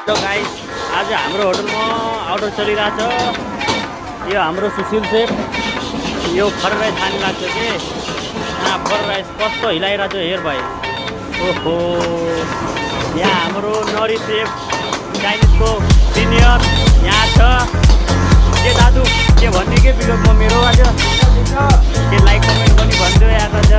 Hello guys, आज हाम्रो होटलमा अर्डर चलिरहेछ। यो हाम्रो सुशील सेफ यो फ्राइड राइस खानु लाग्छ कि यहाँ फ्राइड राइस कस्तो हिलाइरहेछ हेर भाइ। ओहो, यहाँ हाम्रो नरी सेफ चाइनिजको सिनियर यहाँ छ। के दाजु के भन्ने के भिडियोमा मेरो आज के लाइक कमेन्ट पनि भनिदियो यहाँ छ।